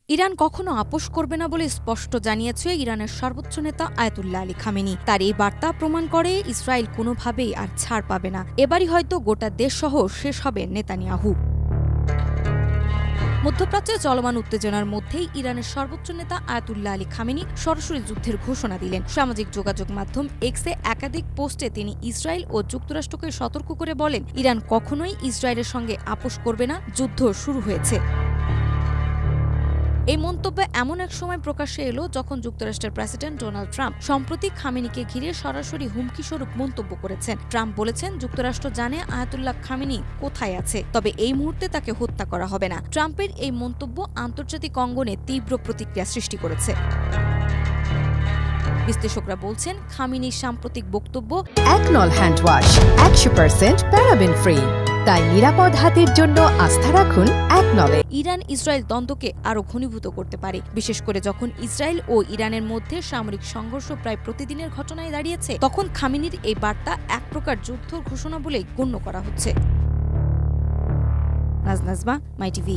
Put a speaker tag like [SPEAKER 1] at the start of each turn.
[SPEAKER 1] Iran কখনো আপোষ করবে না বলে স্পষ্ট জানিয়েছে ইরানের সর্বোচ্চ নেতা আয়াতুল্লাহ আলী খামেনি। তার এই বার্তা প্রমাণ করে ইসরায়েল কোনোভাবেই আর ছাড় পাবে না। এবারই হয়তো গোটা দেশসহ শেষ হবে নেতানিয়াহু। মধ্যপ্রাচ্যে চলমান উত্তেজনার মধ্যেই ইরানের সর্বোচ্চ নেতা আয়াতুল্লাহ আলী খামেনি সরাসরি যুদ্ধের ঘোষণা দিলেন। সামাজিক যোগাযোগ মাধ্যম এক্সে একাধিক পোস্টে তিনি ইসরায়েল ও যুক্তরাষ্ট্রকে সতর্ক করে বলেন, ইরান কখনোই ইসরায়েলের সঙ্গে আপোষ করবে না, যুদ্ধ শুরু হয়েছে। এই মন্তব্য এমন এক সময় প্রকাশ্যে এলো যখন যুক্তরাষ্ট্রের প্রেসিডেন্ট ডোনাল্ড ট্রাম্প সম্প্রতি খামেনিকে ঘিরে সরাসরি হুমকিস্বরূপ মন্তব্য করেছেন। ট্রাম্প বলেছেন, যুক্তরাষ্ট্র জানে আয়াতুল্লাহ খামেনি কোথায় আছে, তবে এই মুহূর্তে তাকে হত্যা করা হবে না। ট্রাম্পের এই মন্তব্য আন্তর্জাতিক অঙ্গনে তীব্র প্রতিক্রিয়া সৃষ্টি করেছে। বিশ্লেষকরা বলছেন, খামেনির সাম্প্রতিক বক্তব্য
[SPEAKER 2] একনল হ্যান্ড ওয়াশ 100% প্যারাবেন ফ্রি, তাই নিরাপদ হাতের জন্য আস্থা রাখুন একনলে।
[SPEAKER 1] ইরান ইসরায়েল দ্বন্দ্বকে আরও ঘনীভূত করতে পারে, বিশেষ করে যখন ইসরায়েল ও ইরানের মধ্যে সামরিক সংঘর্ষ প্রায় প্রতিদিনের ঘটনায় দাঁড়িয়েছে। তখন খামেনির এই বার্তা এক প্রকার যুদ্ধ ঘোষণা বলেই গণ্য করা হচ্ছে। নাজনাজমা, মাই টিভি।